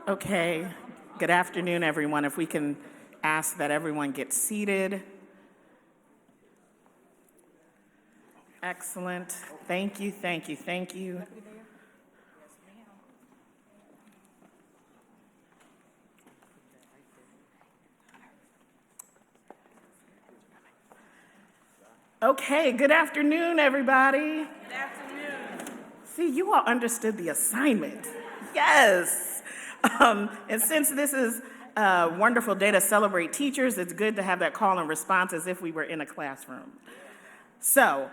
Okay, good afternoon, everyone. If we can ask that everyone get seated. Excellent. Thank you, thank you, thank you. Okay, good afternoon, everybody. Good afternoon. See, you all understood the assignment. Yes. And since this is a wonderful day to celebrate teachers, it's good to have that call and response as if we were in a classroom. So,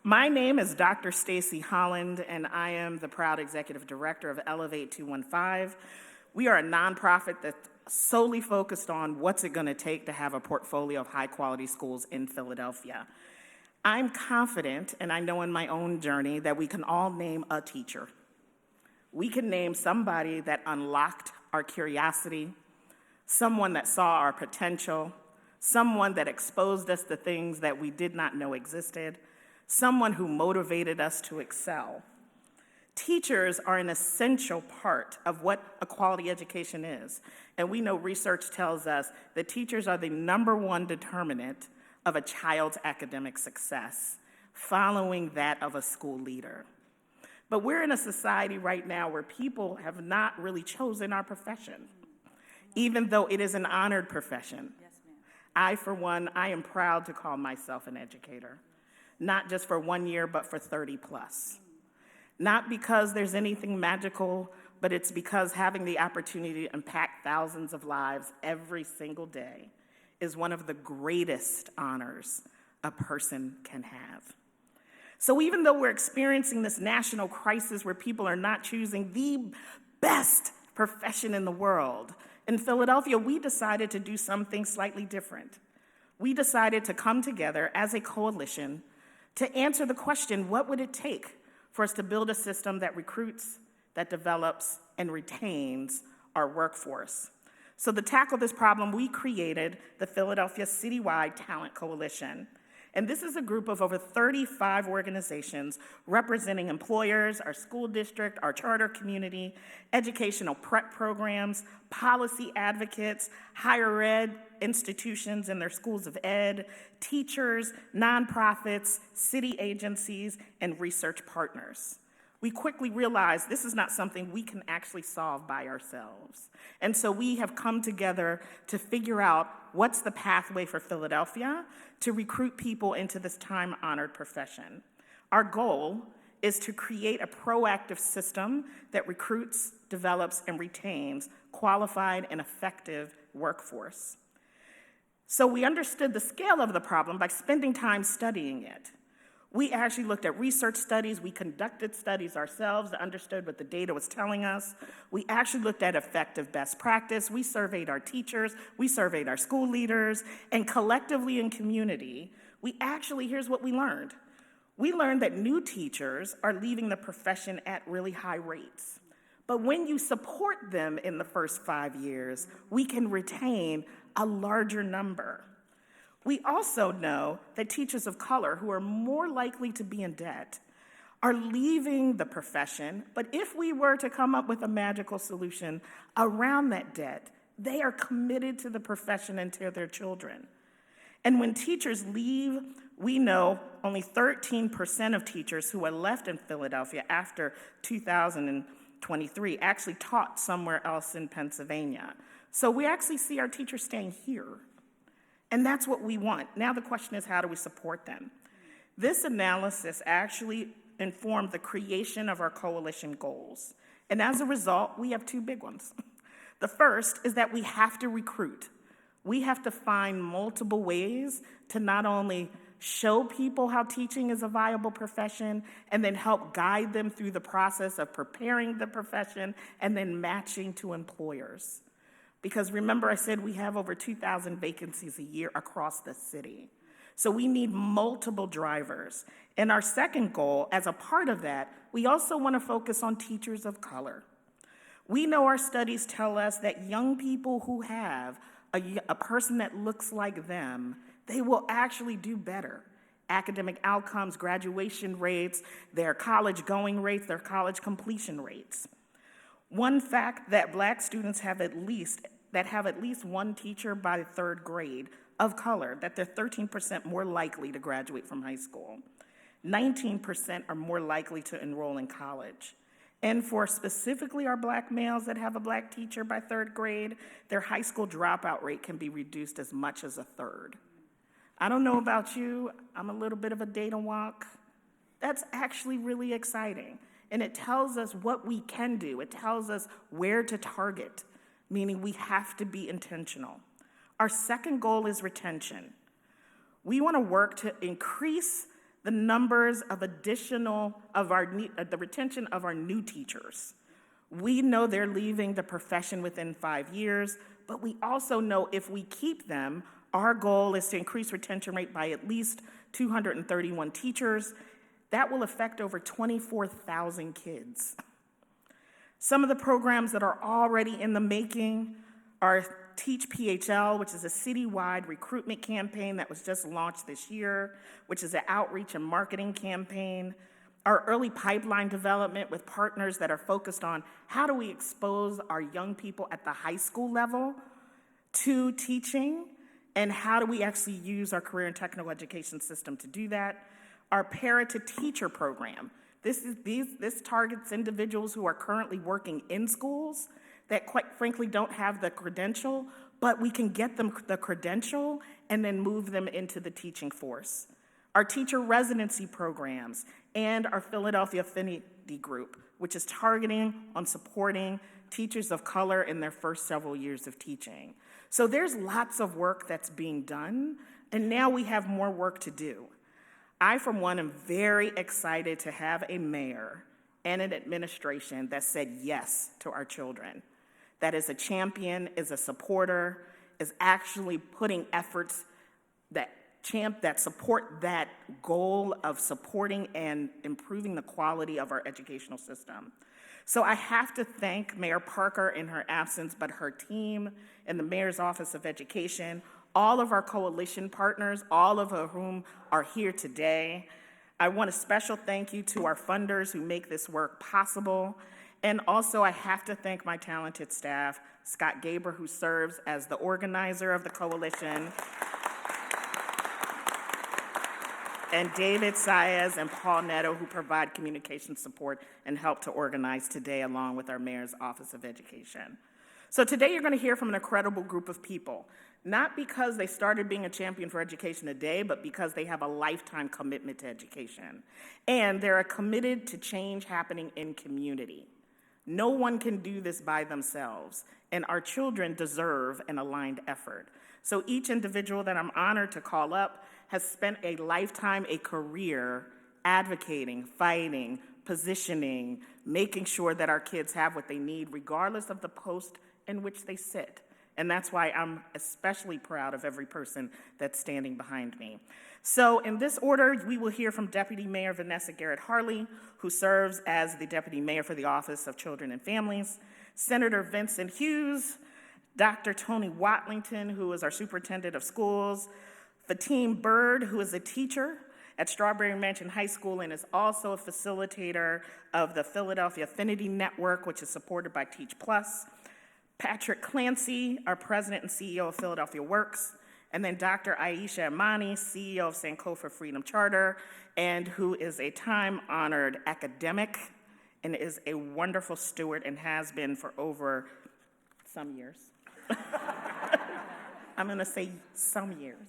my name is Dr. Stacy Holland, and I am the proud executive director of Elevate 215. We are a nonprofit that's solely focused on what's it going to take to have a portfolio of high-quality schools in Philadelphia. I'm confident, and I know in my own journey, that we can all name a teacher. We can name somebody that unlocked our curiosity, someone that saw our potential, someone that exposed us to things that we did not know existed, someone who motivated us to excel. Teachers are an essential part of what a quality education is, and we know research tells us that teachers are the #1 determinant of a child's academic success, following that of a school leader. But we're in a society right now where people have not really chosen our profession, even though it is an honored profession. Yes, ma'am. I, for one, I am proud to call myself an educator, not just for 1 year, but for 30 plus. Not because there's anything magical, but it's because having the opportunity to impact thousands of lives every single day is one of the greatest honors a person can have. So even though we're experiencing this national crisis where people are not choosing the best profession in the world, in Philadelphia, we decided to do something slightly different. We decided to come together as a coalition to answer the question, what would it take for us to build a system that recruits, that develops, and retains our workforce? So to tackle this problem, we created the Philadelphia Citywide Talent Coalition. And this is a group of over 35 organizations representing employers, our school district, our charter community, educational prep programs, policy advocates, higher ed institutions and their schools of ed, teachers, nonprofits, city agencies, and research partners. We quickly realized this is not something we can actually solve by ourselves. And so we have come together to figure out what's the pathway for Philadelphia to recruit people into this time-honored profession. Our goal is to create a proactive system that recruits, develops, and retains qualified and effective workforce. So we understood the scale of the problem by spending time studying it. We actually looked at research studies. We conducted studies ourselves and understood what the data was telling us. We actually looked at effective best practice. We surveyed our teachers. We surveyed our school leaders. And collectively in community, here's what we learned. We learned that new teachers are leaving the profession at really high rates. But when you support them in the first 5 years, we can retain a larger number. We also know that teachers of color who are more likely to be in debt are leaving the profession, but if we were to come up with a magical solution around that debt, they are committed to the profession and to their children. And when teachers leave, we know only 13% of teachers who are left in Philadelphia after 2023 actually taught somewhere else in Pennsylvania. So we actually see our teachers staying here. And that's what we want. Now the question is, how do we support them? This analysis actually informed the creation of our coalition goals. And as a result, we have 2 big ones. The first is that we have to recruit. We have to find multiple ways to not only show people how teaching is a viable profession and then help guide them through the process of preparing the profession and then matching to employers. Because remember, I said we have over 2,000 vacancies a year across the city. So we need multiple drivers. And our second goal, as a part of that, we also want to focus on teachers of color. We know our studies tell us that young people who have a person that looks like them, they will actually do better. Academic outcomes, graduation rates, their college going rates, their college completion rates. One fact that Black students have at least one teacher by third grade of color, that they're 13% more likely to graduate from high school. 19% are more likely to enroll in college. And for specifically our Black males that have a Black teacher by third grade, their high school dropout rate can be reduced as much as a third. I don't know about you, I'm a little bit of a data wonk. That's actually really exciting. And it tells us what we can do. It tells us where to target, meaning we have to be intentional. Our second goal is retention. We want to work to increase the numbers of the retention of our new teachers. We know they're leaving the profession within 5 years, but we also know if we keep them, our goal is to increase retention rate by at least 231 teachers. That will affect over 24,000 kids. Some of the programs that are already in the making are Teach PHL, which is a citywide recruitment campaign that was just launched this year, which is an outreach and marketing campaign. Our early pipeline development with partners that are focused on how do we expose our young people at the high school level to teaching, and how do we actually use our career and technical education system to do that. Our Para to Teacher program. This targets individuals who are currently working in schools that quite frankly don't have the credential, but we can get them the credential and then move them into the teaching force. Our teacher residency programs and our Philadelphia Affinity Group, which is targeting on supporting teachers of color in their first several years of teaching. So there's lots of work that's being done, and now we have more work to do. I, for one, am very excited to have a mayor and an administration that said yes to our children, that is a champion, is a supporter, is actually putting efforts that support that goal of supporting and improving the quality of our educational system. So I have to thank Mayor Parker in her absence, but her team and the Mayor's Office of Education, all of our coalition partners, all of whom are here today. I want a special thank you to our funders who make this work possible. And also I have to thank my talented staff, Scott Gaber, who serves as the organizer of the coalition, and David Saez and Paul Netto, who provide communication support and help to organize today, along with our Mayor's Office of Education. So today you're going to hear from an incredible group of people, not because they started being a champion for education today, but because they have a lifetime commitment to education. And they're committed to change happening in community. No one can do this by themselves, and our children deserve an aligned effort. So each individual that I'm honored to call up has spent a lifetime, a career, advocating, fighting, positioning, making sure that our kids have what they need, regardless of the post in which they sit. And that's why I'm especially proud of every person that's standing behind me. So in this order, we will hear from Deputy Mayor Vanessa Garrett Harley, who serves as the Deputy Mayor for the Office of Children and Families, Senator Vincent Hughes, Dr. Tony Watlington, who is our Superintendent of Schools, Fatim Bird, who is a teacher at Strawberry Mansion High School and is also a facilitator of the Philadelphia Affinity Network, which is supported by Teach Plus, Patrick Clancy, our President and CEO of Philadelphia Works, and then Dr. Aisha Amani, CEO of Sankofa Freedom Charter, and who is a time-honored academic and is a wonderful steward and has been for over some years. I'm gonna say some years.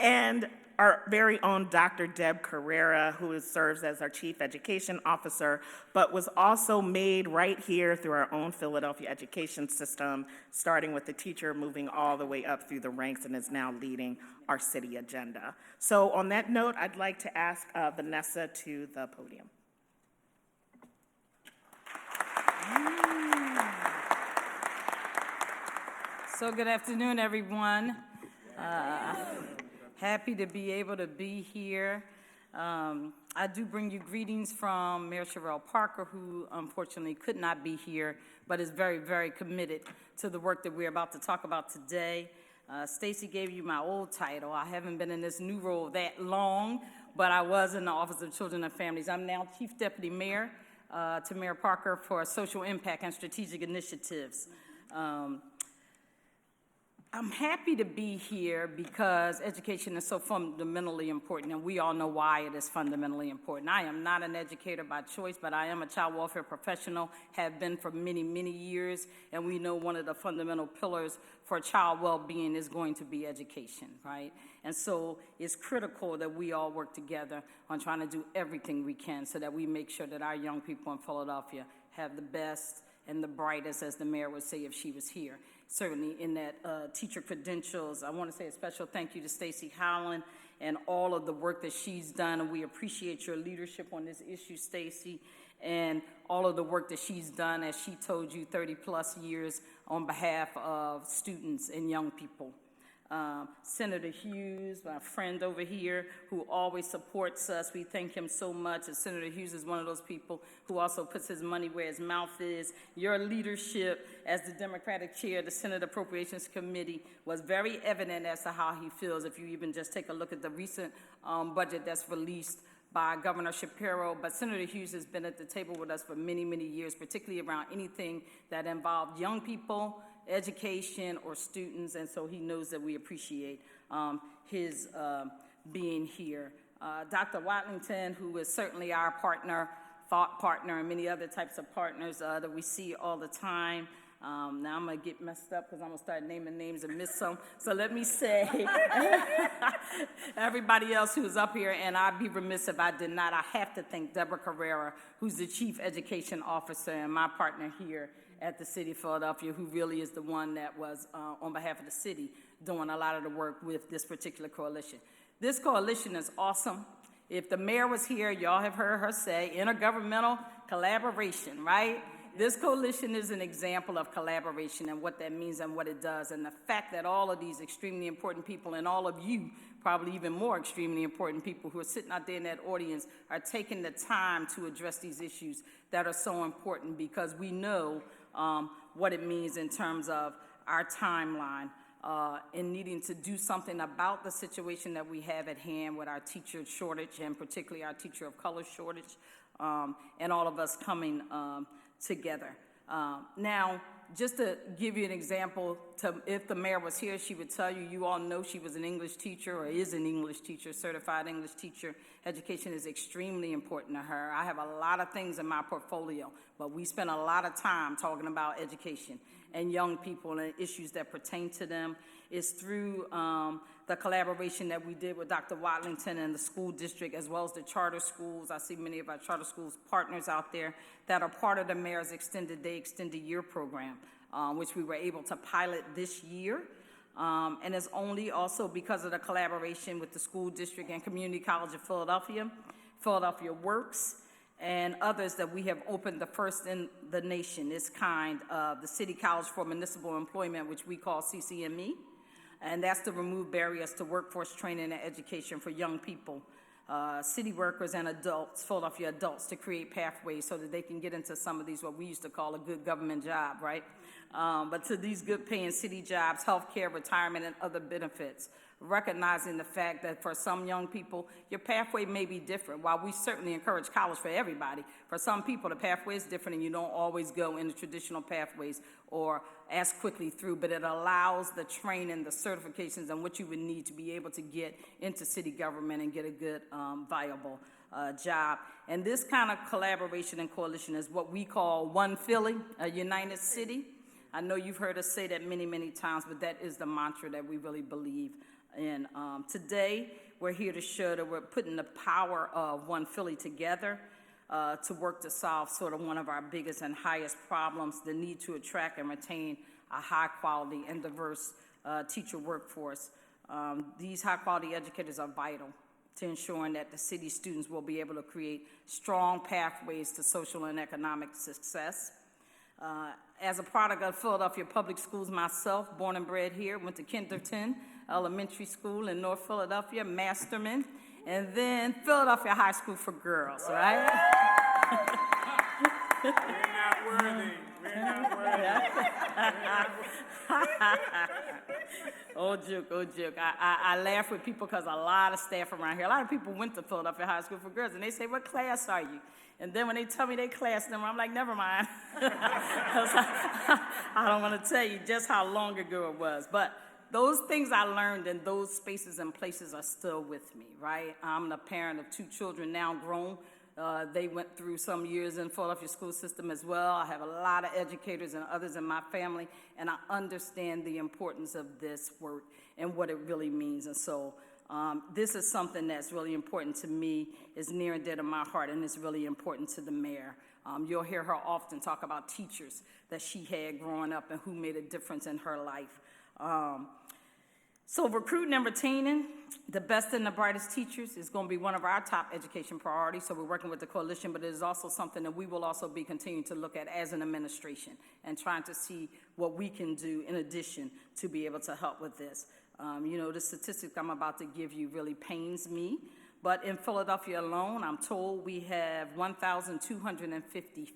And our very own Dr. Deb Carrera, who serves as our Chief Education Officer, but was also made right here through our own Philadelphia education system, starting with the teacher, moving all the way up through the ranks, and is now leading our city agenda. So on that note, I'd like to ask Vanessa to the podium. So good afternoon, everyone. Happy to be able to be here. I do bring you greetings from Mayor Sherrell Parker, who unfortunately could not be here, but is very, very committed to the work that we're about to talk about today. Stacy gave you my old title. I haven't been in this new role that long, but I was in the Office of Children and Families. I'm now Chief Deputy Mayor to Mayor Parker for social impact and strategic initiatives. I'm happy to be here because education is so fundamentally important, and we all know why it is fundamentally important. I am not an educator by choice, but I am a child welfare professional, have been for many, many years, and we know one of the fundamental pillars for child well-being is going to be education, right? And so it's critical that we all work together on trying to do everything we can so that we make sure that our young people in Philadelphia have the best and the brightest, as the mayor would say if she was here. Certainly in that teacher credentials, I want to say a special thank you to Stacey Howland and all of the work that she's done, and we appreciate your leadership on this issue, Stacey, and all of the work that she's done, as she told you, 30-plus years on behalf of students and young people. Senator Hughes, my friend over here, who always supports us. We thank him so much. And Senator Hughes is one of those people who also puts his money where his mouth is. Your leadership as the Democratic chair of the Senate Appropriations Committee was very evident as to how he feels. If you even just take a look at the recent budget that's released by Governor Shapiro, but Senator Hughes has been at the table with us for many, many years, particularly around anything that involved young people, education, or students, and so he knows that we appreciate his being here. Dr. Watlington, who is certainly our partner, thought partner, and many other types of partners that we see all the time. Now I'm going to get messed up because I'm going to start naming names and miss some. So let me say everybody else who's up here, and I'd be remiss if I did not. I have to thank Deborah Carrera, who's the Chief Education Officer and my partner here at the City of Philadelphia, who really is the one that was, on behalf of the city, doing a lot of the work with this particular coalition. This coalition is awesome. If the mayor was here, y'all have heard her say intergovernmental collaboration, right? This coalition is an example of collaboration and what that means and what it does. And the fact that all of these extremely important people, and all of you, probably even more extremely important people who are sitting out there in that audience, are taking the time to address these issues that are so important, because we know what it means in terms of our timeline in needing to do something about the situation that we have at hand with our teacher shortage, and particularly our teacher of color shortage, and all of us coming together. Now, just to give you an example, if the mayor was here, she would tell you, you all know she was an English teacher, or is an English teacher, certified English teacher. Education is extremely important to her. I have a lot of things in my portfolio, but we spend a lot of time talking about education and young people and issues that pertain to them. It's through the collaboration that we did with Dr. Watlington and the school district, as well as the charter schools. I see many of our charter schools partners out there that are part of the mayor's extended day, extended year program, which we were able to pilot this year. And it's only also because of the collaboration with the school district and Community College of Philadelphia, Philadelphia Works, and others, that we have opened the first in the nation, this kind of the City College for Municipal Employment, which we call CCME. And that's to remove barriers to workforce training and education for young people, city workers and adults, Philadelphia adults, to create pathways so that they can get into some of these, what we used to call a good government job, right? But to these good paying city jobs, healthcare, retirement, and other benefits, recognizing the fact that for some young people, your pathway may be different. While we certainly encourage college for everybody, for some people the pathway is different, and you don't always go in the traditional pathways or as quickly through, but it allows the training, the certifications, and what you would need to be able to get into city government and get a good, viable job. And this kind of collaboration and coalition is what we call One Philly, a united city. I know you've heard us say that many, many times, but that is the mantra that we really believe in. Today, we're here to show that we're putting the power of One Philly together to work to solve sort of one of our biggest and highest problems, the need to attract and retain a high-quality and diverse teacher workforce. These high-quality educators are vital to ensuring that the city students will be able to create strong pathways to social and economic success. As a product of Philadelphia Public Schools myself, born and bred here, went to Kenderton Elementary School in North Philadelphia, Masterman, and then Philadelphia High School for Girls, right? We're not worthy. We're not worthy. Old joke. I laugh with people because a lot of staff around here, a lot of people went to Philadelphia High School for Girls, and they say, what class are you? And then when they tell me their class number, I'm like, never mind. 'Cause I don't want to tell you just how long ago it was. But those things I learned in those spaces and places are still with me, right? I'm the parent of 2 children now grown. They went through some years in Philadelphia school system as well. I have a lot of educators and others in my family, and I understand the importance of this work and what it really means. And so this is something that's really important to me, is near and dear to my heart, and it's really important to the mayor. You'll hear her often talk about teachers that she had growing up and who made a difference in her life. So recruiting and retaining the best and the brightest teachers is going to be one of our top education priorities. So we're working with the coalition, but it is also something that we will also be continuing to look at as an administration and trying to see what we can do in addition to be able to help with this. The statistic I'm about to give you really pains me, but in Philadelphia alone, I'm told we have 1,250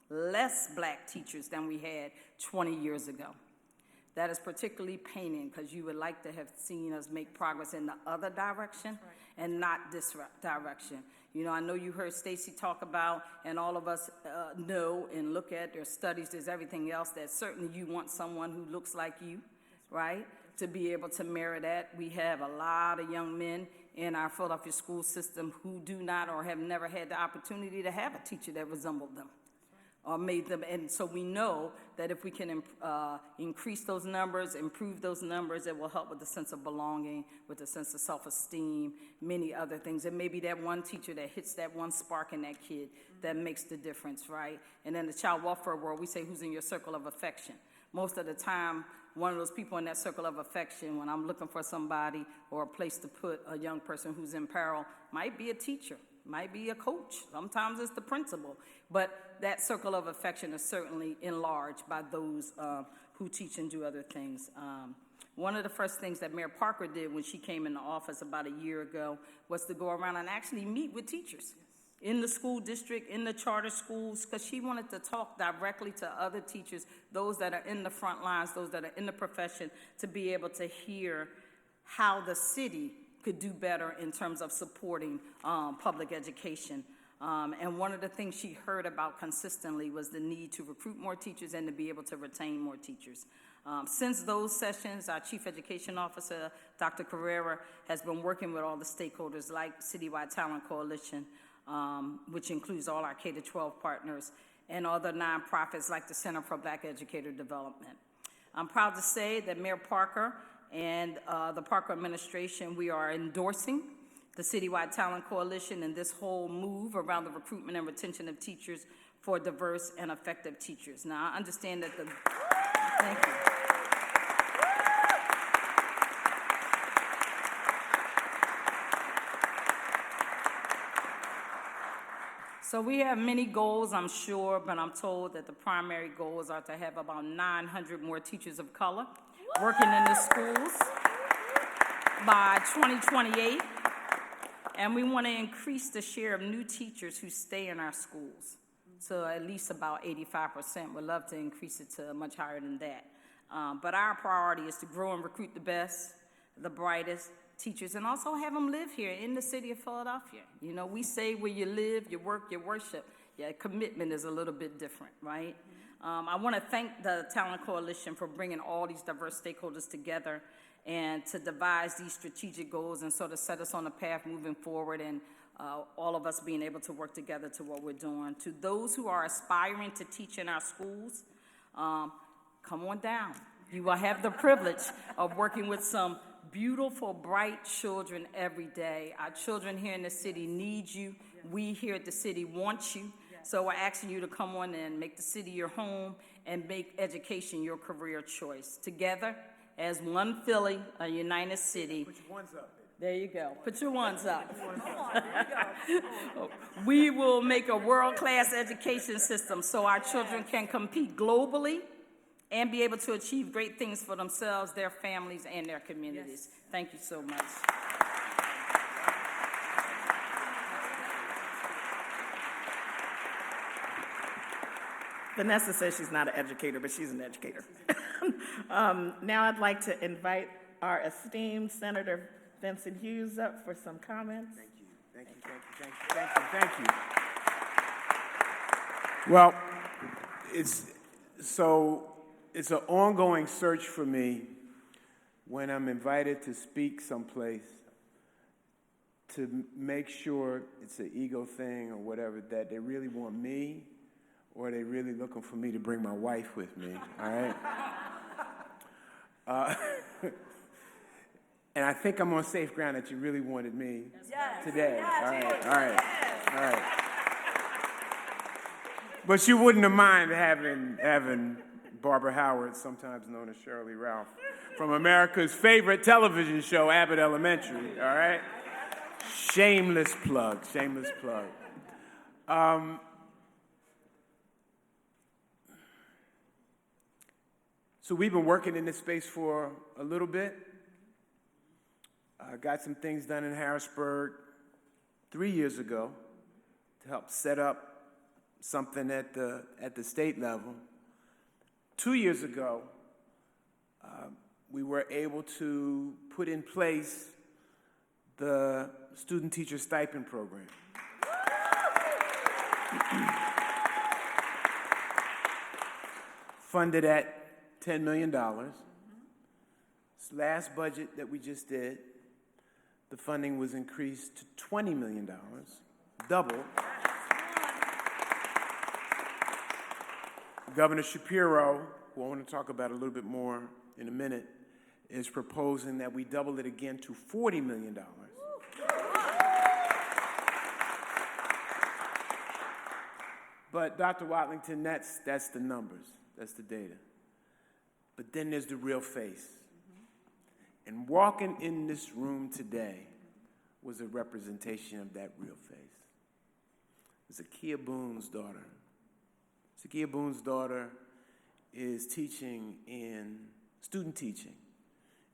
less black teachers than we had 20 years ago. That is particularly paining because you would like to have seen us make progress in the other direction and not this direction. I know you heard Stacy talk about, and all of us know and look at, there's studies, there's everything else, that certainly you want someone who looks like you, right, to be able to mirror that. We have a lot of young men in our Philadelphia school system who do not or have never had the opportunity to have a teacher that resembled them. Or made them, and so we know that if we can increase those numbers, improve those numbers, it will help with the sense of belonging, with the sense of self-esteem, many other things. And maybe that one teacher that hits that one spark in that kid that makes the difference, right? And in the child welfare world, we say, who's in your circle of affection? Most of the time, one of those people in that circle of affection, when I'm looking for somebody or a place to put a young person who's in peril, might be a teacher, might be a coach. Sometimes it's the principal. But that circle of affection is certainly enlarged by those who teach and do other things. One of the first things that Mayor Parker did when she came into office about a year ago was to go around and actually meet with teachers in the school district, in the charter schools, because she wanted to talk directly to other teachers, those that are in the front lines, those that are in the profession, to be able to hear how the city could do better in terms of supporting public education. And one of the things she heard about consistently was the need to recruit more teachers and to be able to retain more teachers. Since those sessions, our Chief Education Officer, Dr. Carrera, has been working with all the stakeholders like Citywide Talent Coalition, which includes all our K-12 partners, and other nonprofits like the Center for Black Educator Development. I'm proud to say that Mayor Parker and the Parker administration, we are endorsing the Citywide Talent Coalition and this whole move around the recruitment and retention of teachers for diverse and effective teachers. Now, I understand that thank you. So we have many goals, I'm sure, but I'm told that the primary goals are to have about 900 more teachers of color working in the schools by 2028. And we want to increase the share of new teachers who stay in our schools. So at least about 85%. We'd love to increase it to much higher than that. But our priority is to grow and recruit the best, the brightest teachers, and also have them live here in the city of Philadelphia. We say where you live, you work, you worship. Yeah, commitment is a little bit different, right? I want to thank the Talent Coalition for bringing all these diverse stakeholders together and to devise these strategic goals and sort of set us on a path moving forward, and all of us being able to work together to what we're doing. To those who are aspiring to teach in our schools, come on down. You will have the privilege of working with some beautiful, bright children every day. Our children here in the city need you. We here at the city want you. So we're asking you to come on in, make the city your home, and make education your career choice. Together, as one Philly, a united city. Put your ones up. There you go. Put your ones up. We will make a world-class education system so our children can compete globally and be able to achieve great things for themselves, their families, and their communities. Yes. Thank you so much. Vanessa says she's not an educator, but she's an educator. Now I'd like to invite our esteemed Senator Vincent Hughes up for some comments. Thank you, thank you, thank you, thank you, thank you, thank you. Well, it's an ongoing search for me when I'm invited to speak someplace to make sure it's an ego thing or whatever, that they really want me, or they really looking for me to bring my wife with me, all right? And I think I'm on safe ground that you really wanted me today. All right. But you wouldn't have minded having Barbara Howard, sometimes known as Shirley Ralph, from America's favorite television show, Abbott Elementary, all right? Shameless plug. So we've been working in this space for a little bit. Got some things done in Harrisburg 3 years ago to help set up something at the state level. 2 years ago, we were able to put in place the student teacher stipend program. Funded at $10 million. This last budget that we just did, the funding was increased to $20 million, double. Governor Shapiro, who I want to talk about a little bit more in a minute, is proposing that we double it again to $40 million. But Dr. Watlington, that's the numbers, that's the data. But then there's the real face. And walking in this room today was a representation of that real face. Zakiya Boone's daughter. Zakiya Boone's daughter is student teaching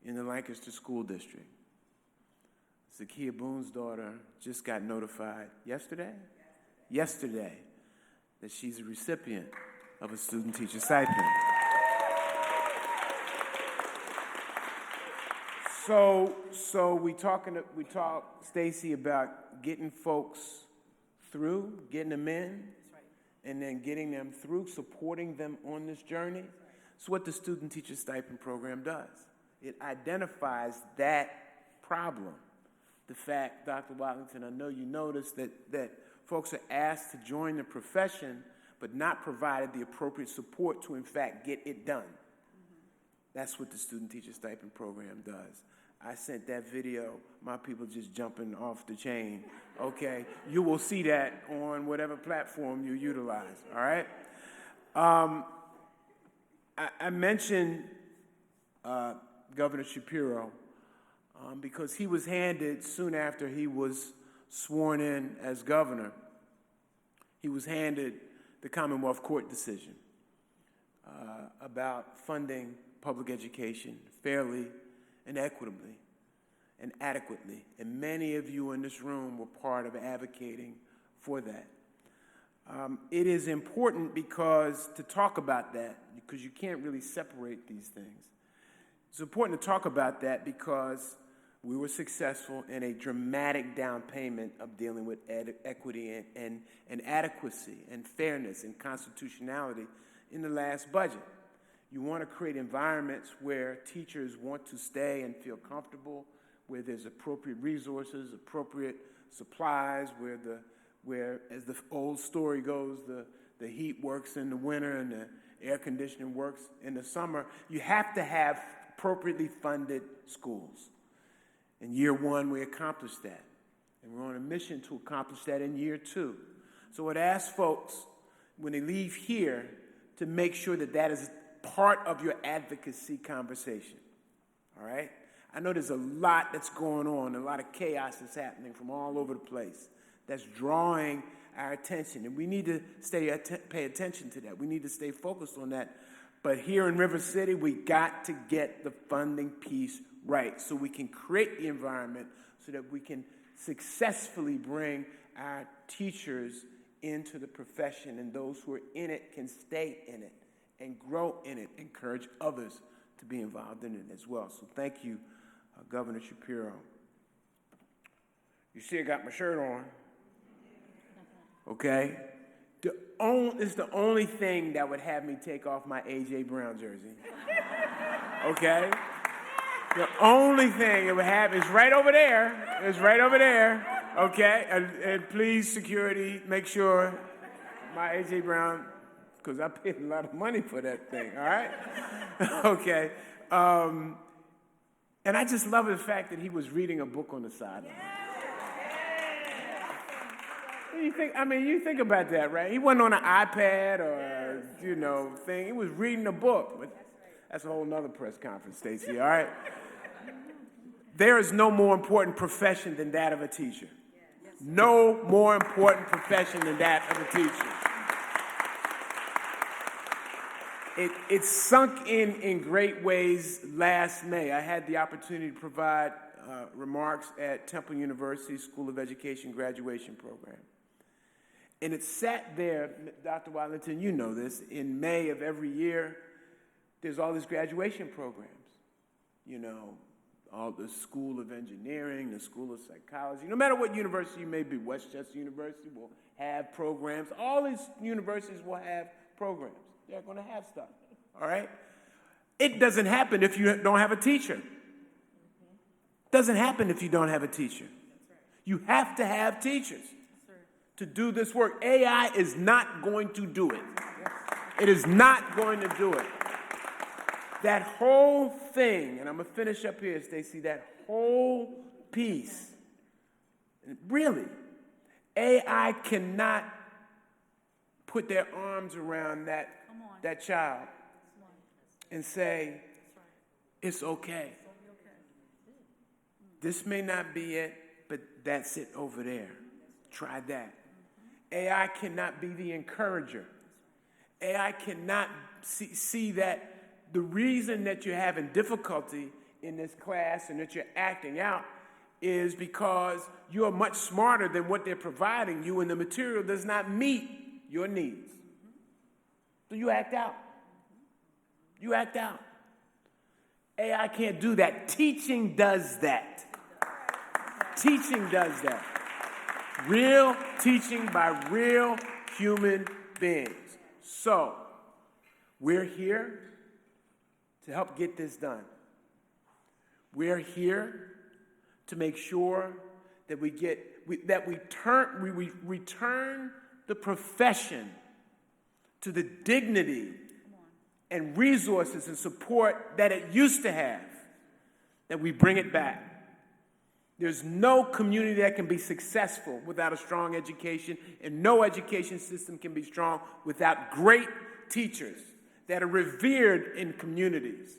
in the Lancaster School District. Zakiya Boone's daughter just got notified yesterday, that she's a recipient of a student teacher stipend. So we talk, Stacy, about getting folks through, getting them in, and then getting them through, supporting them on this journey. It's what the Student Teacher Stipend Program does. It identifies that problem. The fact, Dr. Watlington, I know you noticed that folks are asked to join the profession, but not provided the appropriate support to, in fact, get it done. That's what the Student Teacher Stipend Program does. I sent that video, my people just jumping off the chain, okay? You will see that on whatever platform you utilize, all right? I mentioned Governor Shapiro because he was handed, soon after he was sworn in as governor, he was handed the Commonwealth Court decision about funding public education fairly and equitably and adequately. And many of you in this room were part of advocating for that. It is important to talk about that, because you can't really separate these things. It's important to talk about that because we were successful in a dramatic down payment of dealing with equity and adequacy and fairness and constitutionality in the last budget. You want to create environments where teachers want to stay and feel comfortable, where there's appropriate resources, appropriate supplies, where as the old story goes, the heat works in the winter and the air conditioning works in the summer. You have to have appropriately funded schools. In year one, we accomplished that. And we're on a mission to accomplish that in year two. So I'd ask folks, when they leave here, to make sure that that is part of your advocacy conversation, all right? I know there's a lot that's going on, a lot of chaos that's happening from all over the place that's drawing our attention, and we need to pay attention to that. We need to stay focused on that. But here in River City, we got to get the funding piece right so we can create the environment so that we can successfully bring our teachers into the profession, and those who are in it can stay in it and grow in it. Encourage others to be involved in it as well. So thank you, Governor Shapiro. You see I got my shirt on, okay? It's the only thing that would have me take off my A.J. Brown jersey, okay? The only thing it would have is right over there. It's right over there, okay? And please, security, make sure my A.J. Brown, because I paid a lot of money for that thing, all right? Okay. And I just love the fact that he was reading a book on the sideline. You think about that, right? He wasn't on an iPad or, thing. He was reading a book. But that's a whole nother press conference, Stacey, all right? There is no more important profession than that of a teacher. No more important profession than that of a teacher. It sunk in great ways last May. I had the opportunity to provide remarks at Temple University School of Education graduation program. And it sat there, Dr. Wallington, you know this, in May of every year, there's all these graduation programs. All the School of Engineering, the School of Psychology. No matter what university you may be, Westchester University will have programs. All these universities will have programs. They're going to have stuff, all right? It doesn't happen if you don't have a teacher. Doesn't happen if you don't have a teacher. You have to have teachers to do this work. AI is not going to do it. It is not going to do it. That whole thing, and I'm going to finish up here, Stacey, that whole piece, really, AI cannot put their arms around that child and say, it's okay. This may not be it, but that's it over there. Try that. AI cannot be the encourager. AI cannot see that the reason that you're having difficulty in this class and that you're acting out is because you're much smarter than what they're providing you and the material does not meet your needs. So you act out. You act out. AI can't do that. Teaching does that. Teaching does that. Real teaching by real human beings. So, we're here to help get this done. We're here to make sure that we return the profession to the dignity and resources and support that it used to have, that we bring it back. There's no community that can be successful without a strong education, and no education system can be strong without great teachers that are revered in communities.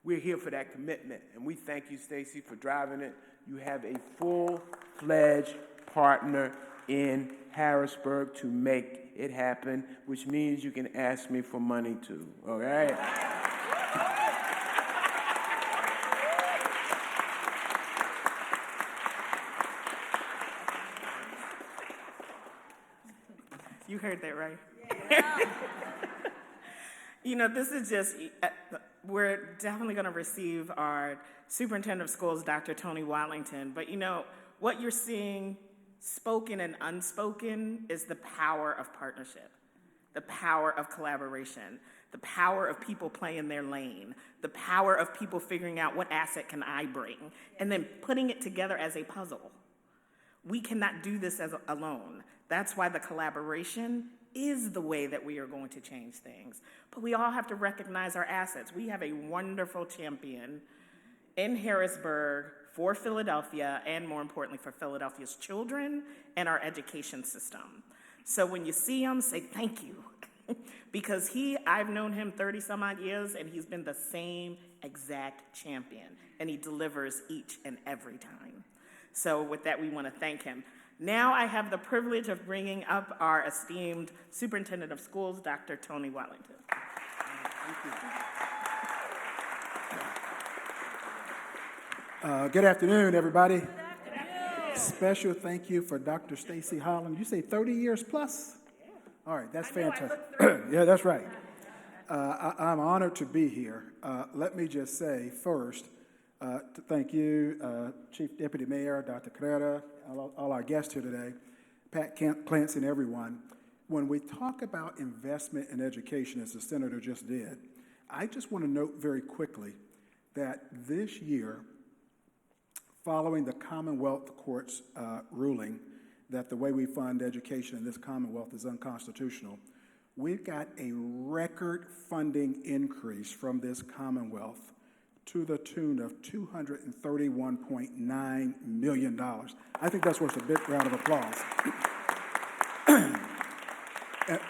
We're here for that commitment, and we thank you, Stacey, for driving it. You have a full-fledged partner in Harrisburg to make it happen, which means you can ask me for money too, all right? You heard that, right? This is just, we're definitely going to receive our superintendent of schools, Dr. Tony Wallington. But, what you're seeing spoken and unspoken is the power of partnership, the power of collaboration, the power of people playing their lane, the power of people figuring out what asset can I bring, and then putting it together as a puzzle. We cannot do this alone. That's why the collaboration is the way that we are going to change things. But we all have to recognize our assets. We have a wonderful champion in Harrisburg for Philadelphia, and more importantly, for Philadelphia's children and our education system. So when you see him, say thank you. Because I've known him 30 some odd years, and he's been the same exact champion, and he delivers each and every time. So with that, we want to thank him. Now I have the privilege of bringing up our esteemed superintendent of schools, Dr. Tony Wallington. Good afternoon, everybody. Good afternoon. Special thank you for Dr. Stacey Holland. You say 30 years plus? Yeah. All right, that's fantastic. Yeah, that's right. I'm honored to be here. Let me just say first, to thank you, Chief Deputy Mayor, Dr. Carrera, all our guests here today, Pat Clancy, and everyone. When we talk about investment in education, as the Senator just did, I just want to note very quickly that this year, following the Commonwealth Court's ruling that the way we fund education in this Commonwealth is unconstitutional, we've got a record funding increase from this Commonwealth to the tune of $231.9 million. I think that's worth a big round of applause.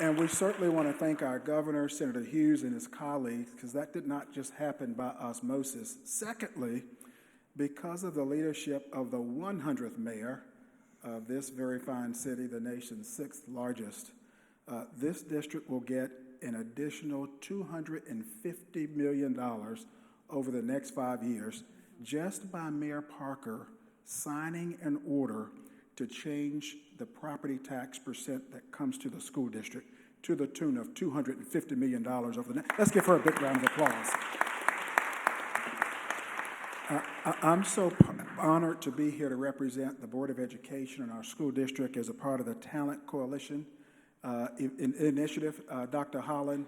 And we certainly want to thank our governor, Senator Hughes, and his colleagues, because that did not just happen by osmosis. Secondly, because of the leadership of the 100th mayor of this very fine city, the nation's 6th largest, this district will get an additional $250 million over the next 5 years just by Mayor Parker signing an order to change the property tax percent that comes to the school district to the tune of $250 million over the next. Let's give her a big round of applause. I'm so honored to be here to represent the Board of Education and our school district as a part of the Talent Coalition initiative. Dr. Holland,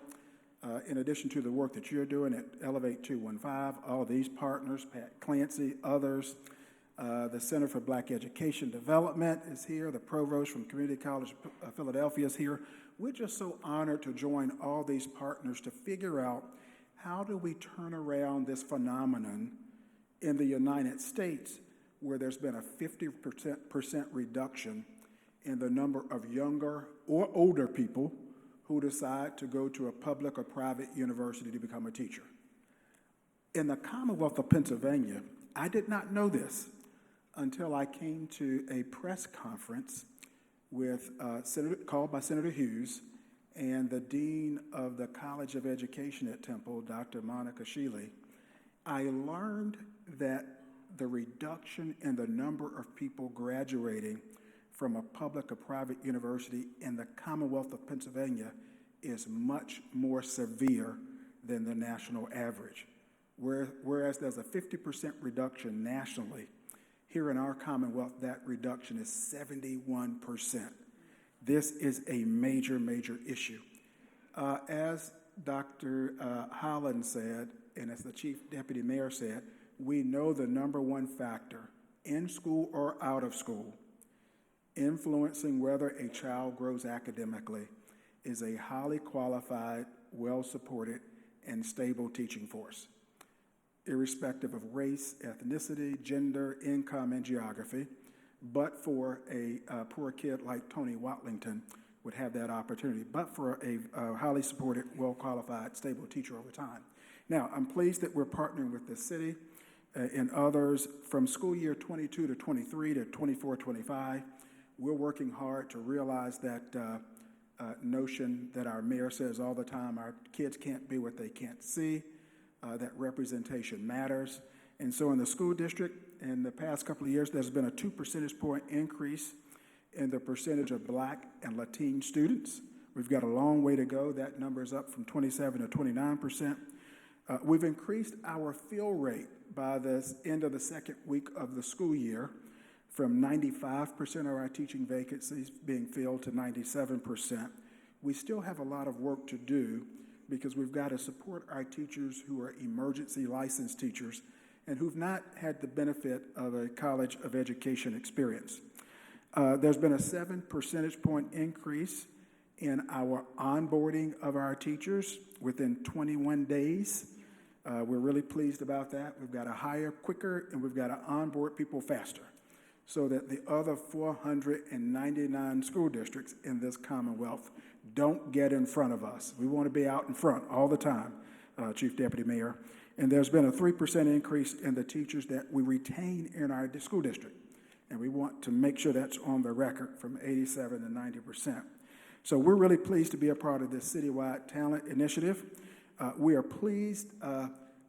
in addition to the work that you're doing at Elevate 215, all these partners, Pat Clancy, others, the Center for Black Education Development is here. The provost from Community College of Philadelphia is here. We're just so honored to join all these partners to figure out how do we turn around this phenomenon in the United States where there's been a 50% reduction in the number of younger or older people who decide to go to a public or private university to become a teacher. In the Commonwealth of Pennsylvania, I did not know this until I came to a press conference with called by Senator Hughes and the Dean of the College of Education at Temple, Dr. Monica Shealy. I learned that the reduction in the number of people graduating from a public or private university in the Commonwealth of Pennsylvania is much more severe than the national average. Whereas there's a 50% reduction nationally, here in our Commonwealth, that reduction is 71%. This is a major, major issue. As Dr. Holland said, and as the Chief Deputy Mayor said, we know the number one factor, in school or out of school, influencing whether a child grows academically, is a highly qualified, well-supported, and stable teaching force, irrespective of race, ethnicity, gender, income, and geography. But for a poor kid like Tony Watlington would have that opportunity, but for a highly supported, well-qualified, stable teacher over time. Now, I'm pleased that we're partnering with the city and others from school year 22 to 23 to 24-25. We're working hard to realize that notion that our mayor says all the time, our kids can't be what they can't see, that representation matters. And so in the school district, in the past couple of years, there's been a 2 percentage point increase in the percentage of Black and Latino students. We've got a long way to go. That number is up from 27 to 29%. We've increased our fill rate by the end of the second week of the school year from 95% of our teaching vacancies being filled to 97%. We still have a lot of work to do because we've got to support our teachers who are emergency licensed teachers and who've not had the benefit of a college of education experience. There's been a 7 percentage point increase in our onboarding of our teachers within 21 days. We're really pleased about that. We've got to hire quicker and we've got to onboard people faster so that the other 499 school districts in this Commonwealth don't get in front of us. We want to be out in front all the time, Chief Deputy Mayor. And there's been a 3% increase in the teachers that we retain in our school district. And we want to make sure that's on the record from 87 to 90%. So we're really pleased to be a part of this citywide talent initiative. We are pleased.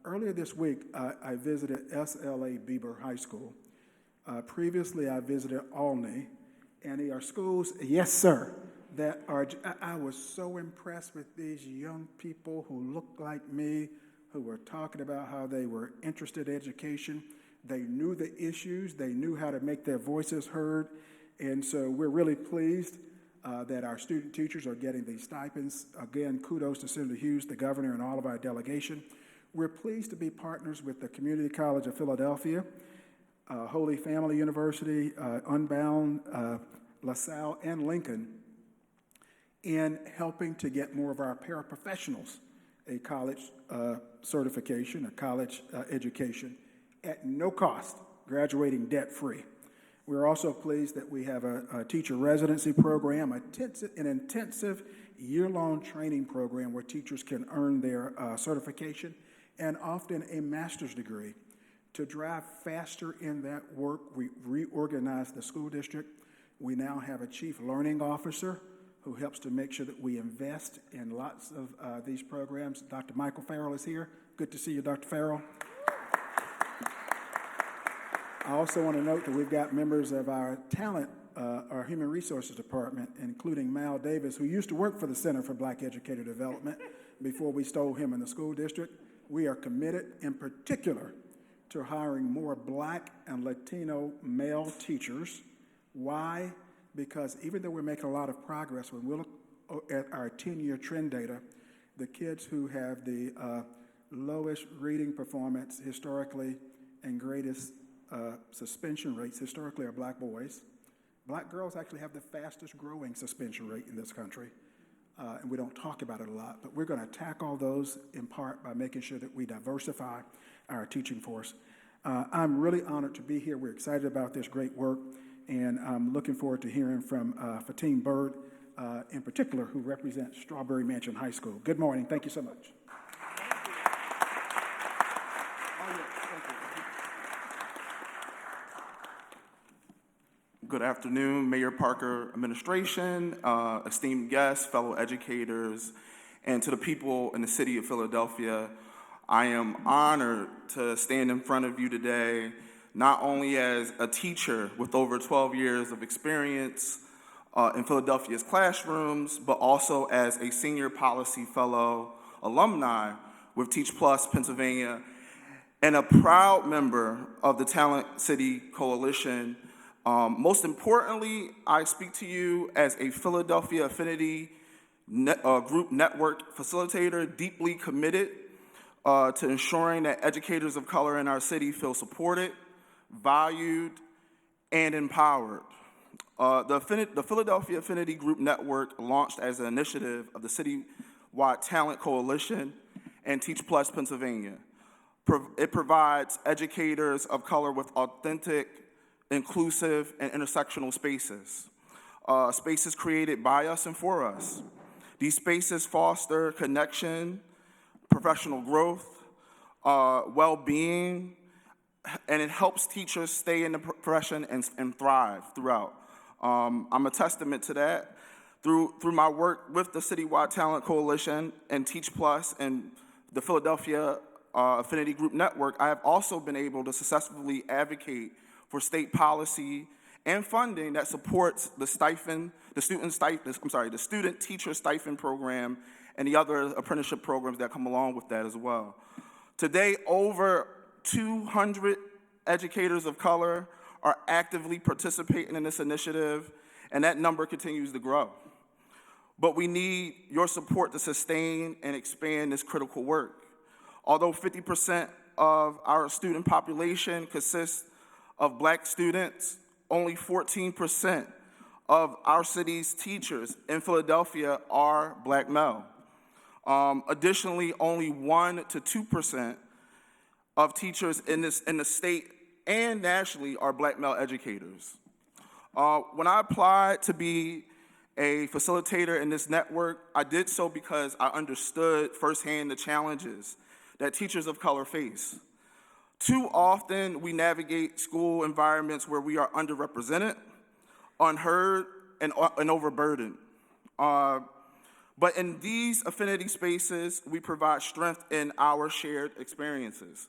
Earlier this week, I visited SLA Bieber High School. Previously, I visited Olney, and they are schools, yes, sir, that are, I was so impressed with these young people who looked like me, who were talking about how they were interested in education. They knew the issues, they knew how to make their voices heard, and so we're really pleased that our student teachers are getting these stipends. Again, kudos to Senator Hughes, the governor, and all of our delegation. We're pleased to be partners with the Community College of Philadelphia, Holy Family University, Unbound, LaSalle, and Lincoln in helping to get more of our paraprofessionals a college certification, a college education at no cost, graduating debt-free. We're also pleased that we have a teacher residency program, an intensive year-long training program where teachers can earn their certification and often a master's degree. To drive faster in that work, we reorganized the school district. We now have a chief learning officer who helps to make sure that we invest in lots of these programs. Dr. Michael Farrell is here. Good to see you, Dr. Farrell. I also want to note that we've got members of our talent, our human resources department, including Mal Davis, who used to work for the Center for Black Educator Development before we stole him in the school district. We are committed, in particular, to hiring more Black and Latino male teachers. Why? Because even though we're making a lot of progress, when we look at our 10-year trend data, the kids who have the lowest reading performance historically and greatest suspension rates historically are Black boys. Black girls actually have the fastest growing suspension rate in this country, and we don't talk about it a lot, but we're going to tackle those in part by making sure that we diversify our teaching force. I'm really honored to be here. We're excited about this great work, and I'm looking forward to hearing from Fatim Bird, in particular, who represents Strawberry Mansion High School. Good morning. Thank you so much. Good afternoon, Mayor Parker administration, esteemed guests, fellow educators, and to the people in the city of Philadelphia. I am honored to stand in front of you today, not only as a teacher with over 12 years of experience in Philadelphia's classrooms, but also as a senior policy fellow alumni with Teach Plus Pennsylvania, and a proud member of the Talent City Coalition. Most importantly, I speak to you as a Philadelphia Affinity Group Network facilitator, deeply committed to ensuring that educators of color in our city feel supported, valued, and empowered. The Philadelphia Affinity Group Network launched as an initiative of the Citywide Talent Coalition and Teach Plus Pennsylvania. It provides educators of color with authentic, inclusive, and intersectional spaces. Spaces created by us and for us. These spaces foster connection, professional growth, well-being, and it helps teachers stay in the profession and thrive throughout. I'm a testament to that. Through my work with the Citywide Talent Coalition and Teach Plus and the Philadelphia Affinity Group Network, I have also been able to successfully advocate for state policy and funding that supports the student teacher stipend program and the other apprenticeship programs that come along with that as well. Today, over 200 educators of color are actively participating in this initiative, and that number continues to grow. But we need your support to sustain and expand this critical work. Although 50% of our student population consists of Black students, only 14% of our city's teachers in Philadelphia are Black male. Additionally, only 1% to 2% of teachers in the state and nationally are Black male educators. When I applied to be a facilitator in this network, I did so because I understood firsthand the challenges that teachers of color face. Too often, we navigate school environments where we are underrepresented, unheard, and overburdened. But in these affinity spaces, we provide strength in our shared experiences.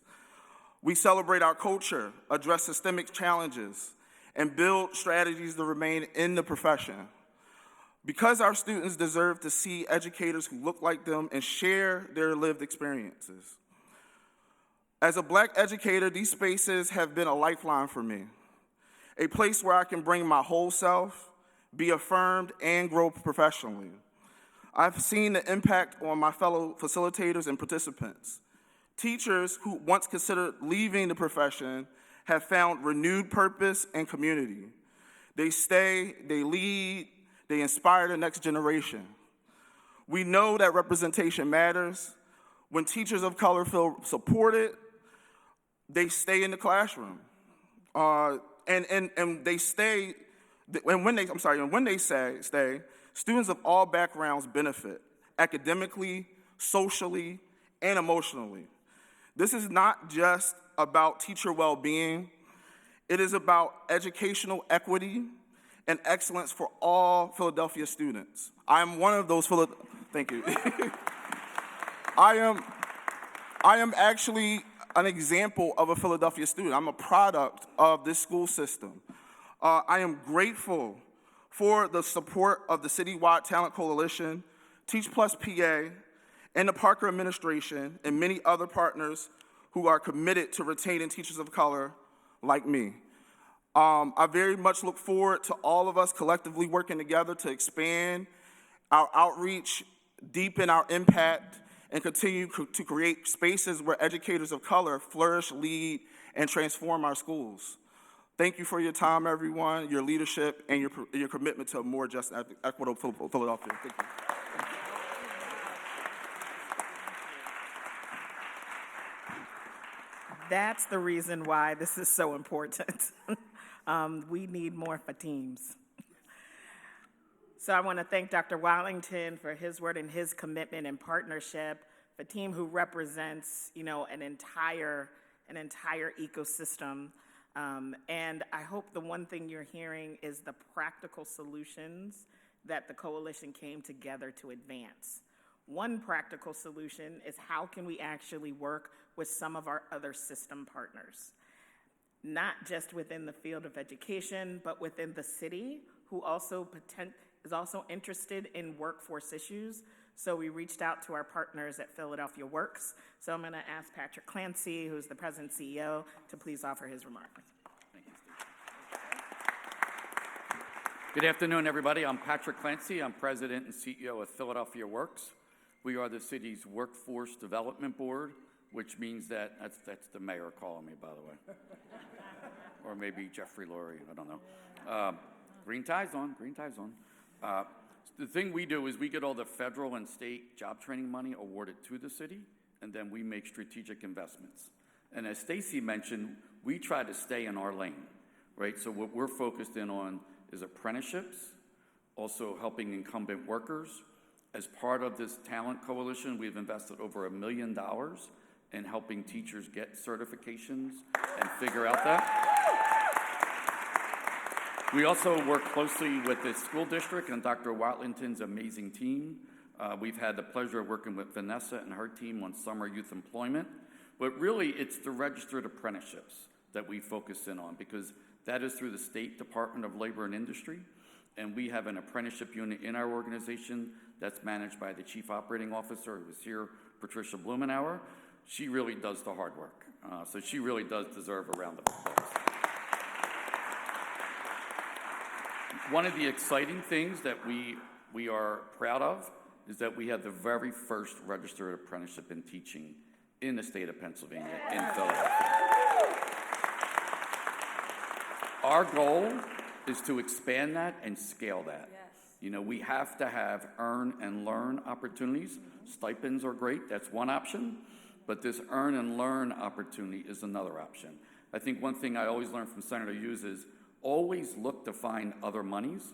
We celebrate our culture, address systemic challenges, and build strategies to remain in the profession. Because our students deserve to see educators who look like them and share their lived experiences. As a Black educator, these spaces have been a lifeline for me, a place where I can bring my whole self, be affirmed, and grow professionally. I've seen the impact on my fellow facilitators and participants. Teachers who once considered leaving the profession have found renewed purpose and community. They stay, they lead, they inspire the next generation. We know that representation matters. When teachers of color feel supported, they stay in the classroom. And they stay, and when they stay, students of all backgrounds benefit academically, socially, and emotionally. This is not just about teacher well-being. It is about educational equity and excellence for all Philadelphia students. I am one of those thank you. I am actually an example of a Philadelphia student. I'm a product of this school system. I am grateful for the support of the Citywide Talent Coalition, Teach Plus PA, and the Parker administration, and many other partners who are committed to retaining teachers of color like me. I very much look forward to all of us collectively working together to expand our outreach, deepen our impact, and continue to create spaces where educators of color flourish, lead, and transform our schools. Thank you for your time, everyone, your leadership, and your commitment to a more just, equitable Philadelphia. Thank you. That's the reason why this is so important. We need more Fatims. So I want to thank Dr. Wallington for his word and his commitment and partnership. Fatim, who represents, an entire ecosystem. And I hope the one thing you're hearing is the practical solutions that the coalition came together to advance. One practical solution is how can we actually work with some of our other system partners, not just within the field of education, but within the city, who also is also interested in workforce issues. So we reached out to our partners at Philadelphia Works. So I'm going to ask Patrick Clancy, who's the president and CEO, to please offer his remarks. Thank you, Steve. Good afternoon, everybody. I'm Patrick Clancy. I'm president and CEO of Philadelphia Works. We are the city's Workforce Development Board, which means that's the mayor calling me, by the way. Or maybe Jeffrey Lurie, I don't know. Green ties on. The thing we do is we get all the federal and state job training money awarded to the city, and then we make strategic investments. And as Stacy mentioned, we try to stay in our lane, right? So what we're focused in on is apprenticeships, also helping incumbent workers. As part of this talent coalition, we've invested over $1 million in helping teachers get certifications and figure out that. We also work closely with the school district and Dr. Watlington's amazing team. We've had the pleasure of working with Vanessa and her team on summer youth employment. But really, it's the registered apprenticeships that we focus in on, because that is through the State Department of Labor and Industry. And we have an apprenticeship unit in our organization that's managed by the Chief Operating Officer, who is here, Patricia Blumenauer. She really does the hard work. So she really does deserve a round of applause. One of the exciting things that we are proud of is that we had the very first registered apprenticeship in teaching in the state of Pennsylvania, in Philadelphia. Our goal is to expand that and scale that. Yes. We have to have earn and learn opportunities. Stipends are great, that's one option, but this earn and learn opportunity is another option. I think one thing I always learn from Senator Hughes is always look to find other monies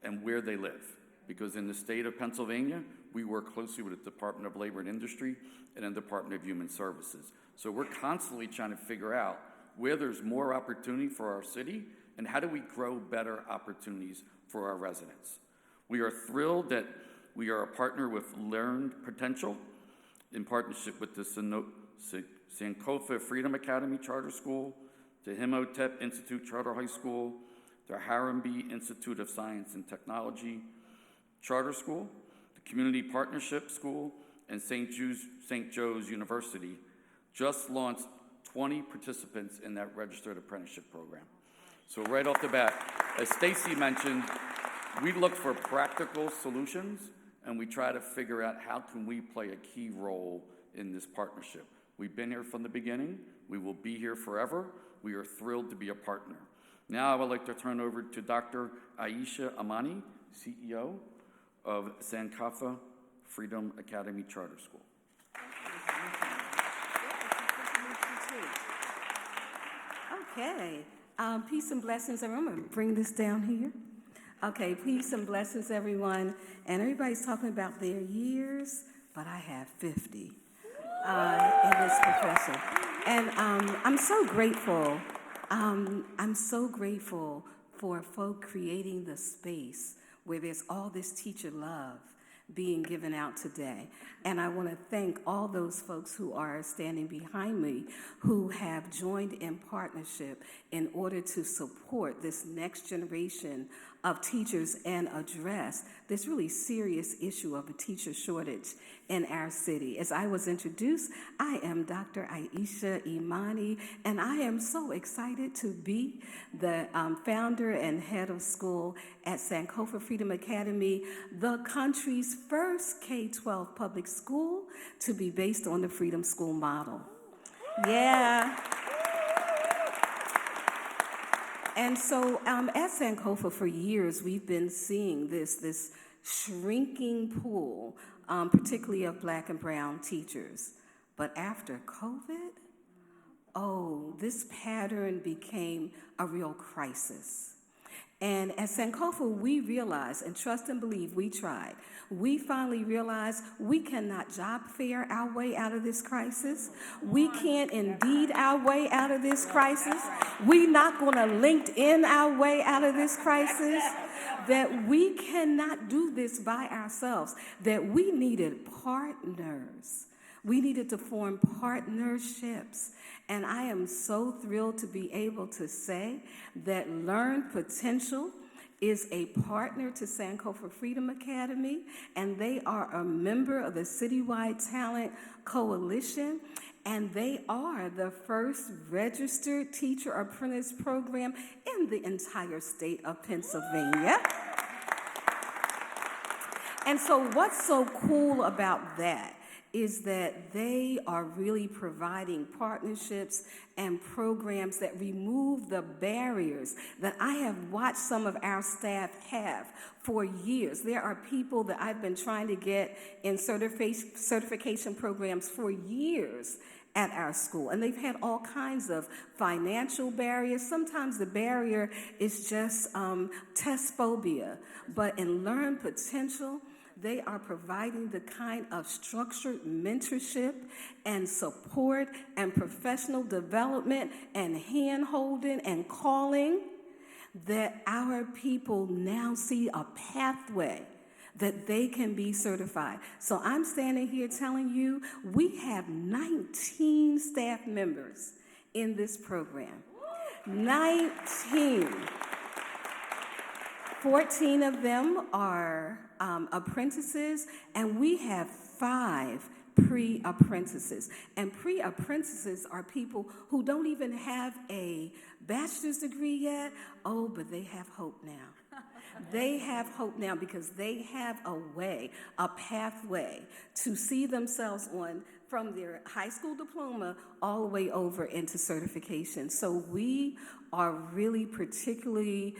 and where they live. Because in the state of Pennsylvania, we work closely with the Department of Labor and Industry and the Department of Human Services. So we're constantly trying to figure out where there's more opportunity for our city and how do we grow better opportunities for our residents. We are thrilled that we are a partner with Learned Potential in partnership with the Sankofa Freedom Academy Charter School, the Himotep Institute Charter High School, the Harambee Institute of Science and Technology, Charter School, the Community Partnership School, and St. Joe's University just launched 20 participants in that registered apprenticeship program. So right off the bat, as Stacy mentioned, we look for practical solutions, and we try to figure out how can we play a key role in this partnership. We've been here from the beginning. We will be here forever. We are thrilled to be a partner. Now I would like to turn over to Dr. Aisha Amani, CEO of Sankofa Freedom Academy Charter School. Okay, peace and blessings, everyone. I'm gonna bring this down here. Okay, peace and blessings, everyone. And everybody's talking about their years, but I have 50 in this profession. And I'm so grateful. I'm so grateful for folk creating the space where there's all this teacher love being given out today. And I want to thank all those folks who are standing behind me who have joined in partnership in order to support this next generation of teachers and address this really serious issue of a teacher shortage in our city. As I was introduced, I am Dr. Aisha Imani, and I am so excited to be the founder and head of school at Sankofa Freedom Academy, the country's first K-12 public school to be based on the Freedom School model. Yeah. And so at Sankofa for years, we've been seeing this shrinking pool, particularly of Black and brown teachers. But after COVID, this pattern became a real crisis. And at Sankofa, we realized, and trust and believe we tried, we finally realized we cannot job fair our way out of this crisis. We can't Indeed our way out of this crisis. We're not going to LinkedIn our way out of this crisis. That we cannot do this by ourselves. That we needed partners. We needed to form partnerships. And I am so thrilled to be able to say that Learn Potential is a partner to Sankofa Freedom Academy, and they are a member of the Citywide Talent Coalition, and they are the first registered teacher apprentice program in the entire state of Pennsylvania. And so what's so cool about that is that they are really providing partnerships and programs that remove the barriers that I have watched some of our staff have for years. There are people that I've been trying to get in certification programs for years at our school, and they've had all kinds of financial barriers. Sometimes the barrier is just test phobia, but in Learn Potential, they are providing the kind of structured mentorship and support and professional development and hand-holding and calling that our people now see a pathway that they can be certified. So I'm standing here telling you we have 19 staff members in this program. 19. 14 of them are apprentices, and we have 5 pre-apprentices. And pre-apprentices are people who don't even have a bachelor's degree yet. Oh, but they have hope now. They have hope now because they have a way, a pathway to see themselves on from their high school diploma all the way over into certification. So we are really particularly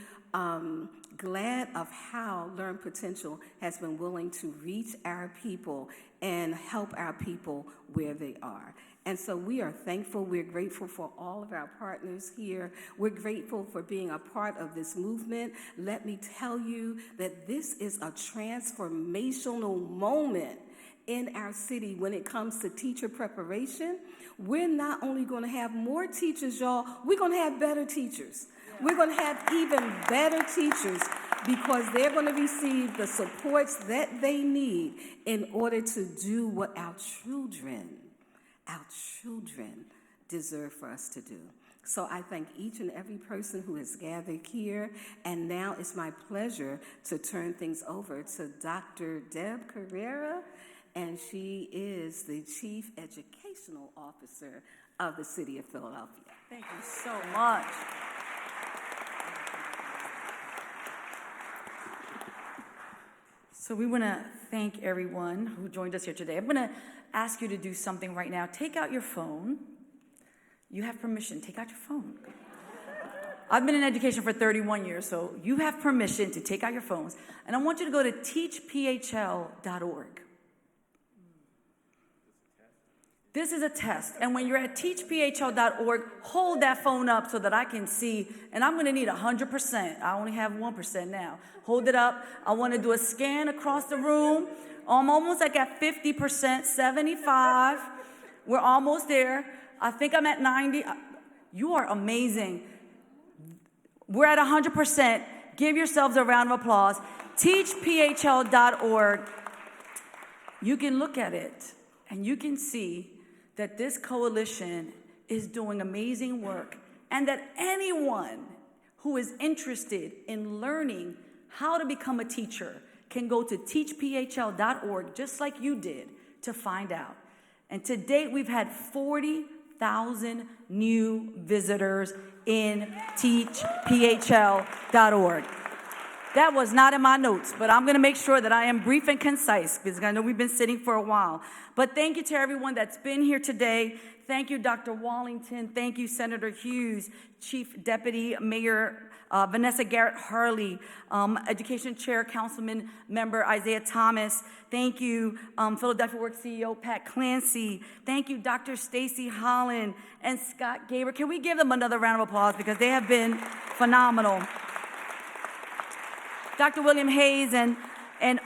glad of how Learn Potential has been willing to reach our people and help our people where they are. And so we are thankful. We're grateful for all of our partners here. We're grateful for being a part of this movement. Let me tell you that this is a transformational moment in our city when it comes to teacher preparation. We're not only going to have more teachers, y'all, we're going to have better teachers. We're going to have even better teachers because they're going to receive the supports that they need in order to do what our children deserve for us to do. So I thank each and every person who has gathered here. And now it's my pleasure to turn things over to Dr. Deb Carrera, and she is the Chief Educational Officer of the City of Philadelphia. Thank you so much. So we want to thank everyone who joined us here today. I'm going to ask you to do something right now. Take out your phone. You have permission. Take out your phone. I've been in education for 31 years, so you have permission to take out your phones. And I want you to go to teachphl.org. This is a test. And when you're at teachphl.org, hold that phone up so that I can see. And I'm going to need 100%. I only have 1% now. Hold it up. I want to do a scan across the room. I'm almost like at 50%, 75. We're almost there. I think I'm at 90. You are amazing. We're at 100%. Give yourselves a round of applause. Teachphl.org. You can look at it and you can see that this coalition is doing amazing work, and that anyone who is interested in learning how to become a teacher can go to teachphl.org, just like you did, to find out. And to date, we've had 40,000 new visitors in teachphl.org. That was not in my notes, but I'm going to make sure that I am brief and concise because I know we've been sitting for a while. But thank you to everyone that's been here today. Thank you, Dr. Wallington. Thank you, Senator Hughes, Chief Deputy Mayor Vanessa Garrett Harley, Education Chair Councilman Member Isaiah Thomas. Thank you, Philadelphia Works CEO Pat Clancy. Thank you, Dr. Stacy Holland and Scott Gaber. Can we give them another round of applause because they have been phenomenal. Dr. William Hayes and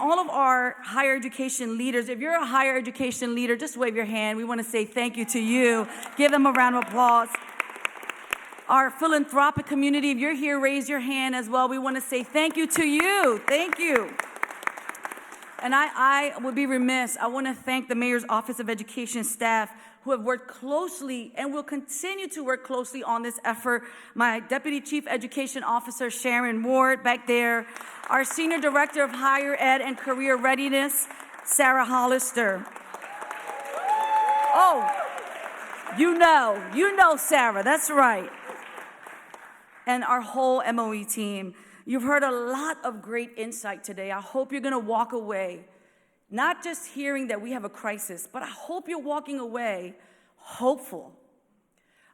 all of our higher education leaders. If you're a higher education leader, just wave your hand. We want to say thank you to you. Give them a round of applause. Our philanthropic community, if you're here, raise your hand as well. We want to say thank you to you. Thank you. And I would be remiss. I want to thank the Mayor's Office of Education staff who have worked closely and will continue to work closely on this effort. My Deputy Chief Education Officer, Sharon Ward, back there. Our Senior Director of Higher Ed and Career Readiness, Sarah Hollister. Oh, you know Sarah, that's right. And our whole MOE team. You've heard a lot of great insight today. I hope you're going to walk away not just hearing that we have a crisis, but I hope you're walking away hopeful.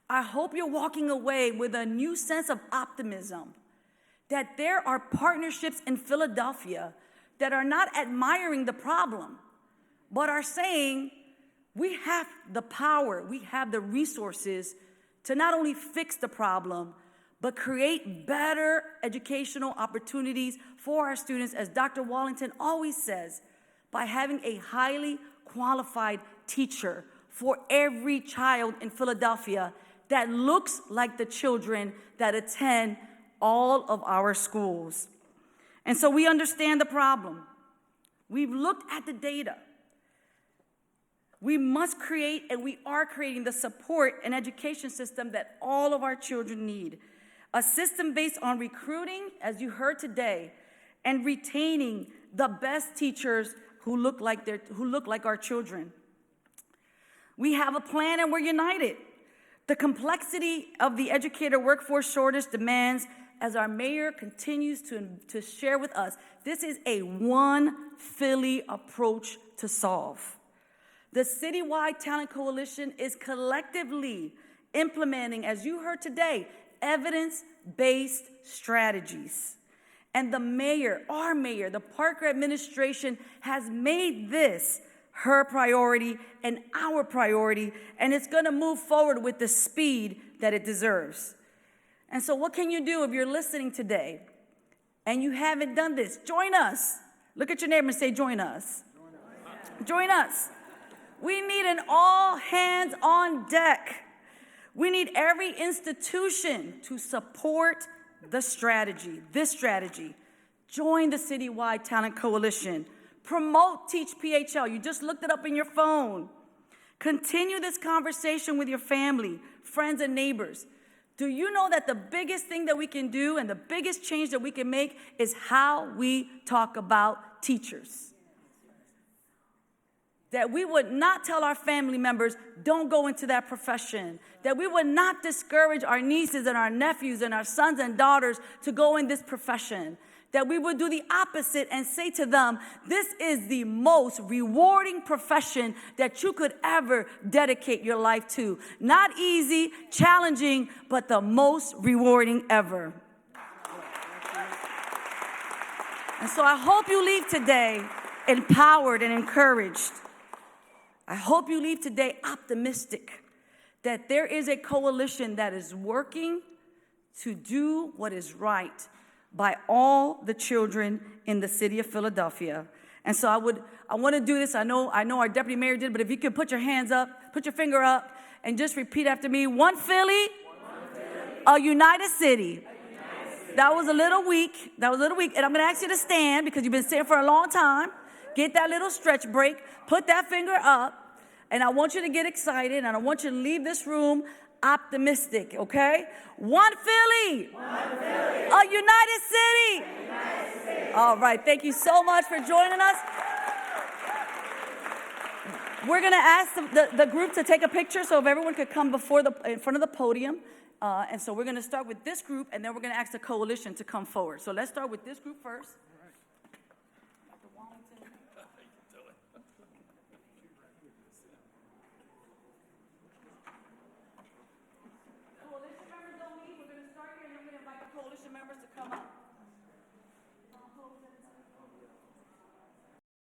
I hope you're walking away with a new sense of optimism that there are partnerships in Philadelphia that are not admiring the problem, but are saying we have the power, we have the resources to not only fix the problem, but create better educational opportunities for our students, as Dr. Wallington always says, by having a highly qualified teacher for every child in Philadelphia that looks like the children that attend all of our schools. And so we understand the problem. We've looked at the data. We must create, and we are creating, the support and education system that all of our children need. A system based on recruiting, as you heard today, and retaining the best teachers who look like our children. We have a plan and we're united. The complexity of the educator workforce shortage demands, as our mayor continues to share with us, this is a one Philly approach to solve. The Citywide Talent Coalition is collectively implementing, as you heard today, evidence-based strategies. And the mayor, our mayor, the Parker administration has made this her priority and our priority, and it's going to move forward with the speed that it deserves. And so what can you do if you're listening today and you haven't done this? Join us. Look at your neighbor and say, join us. Join us. We need an all hands on deck. We need every institution to support this strategy. Join the Citywide Talent Coalition. Promote Teach PHL. You just looked it up in your phone. Continue this conversation with your family, friends, and neighbors. Do you know that the biggest thing that we can do and the biggest change that we can make is how we talk about teachers? That we would not tell our family members, don't go into that profession. That we would not discourage our nieces and our nephews and our sons and daughters to go in this profession. That we would do the opposite and say to them, this is the most rewarding profession that you could ever dedicate your life to. Not easy, challenging, but the most rewarding ever. And so I hope you leave today empowered and encouraged. I hope you leave today optimistic that there is a coalition that is working to do what is right by all the children in the city of Philadelphia. And so I want to do this. I know our deputy mayor did, but if you could put your hands up, put your finger up, and just repeat after me. One Philly, a united city. That was a little weak. And I'm going to ask you to stand because you've been sitting for a long time. Get that little stretch break. Put that finger up. And I want you to get excited. And I want you to leave this room optimistic, okay? One Philly. A united city. All right. Thank you so much for joining us. We're going to ask the group to take a picture so if everyone could come in front of the podium. And so we're going to start with this group, and then we're going to ask the coalition to come forward. So let's start with this group first. Dr. Wallington.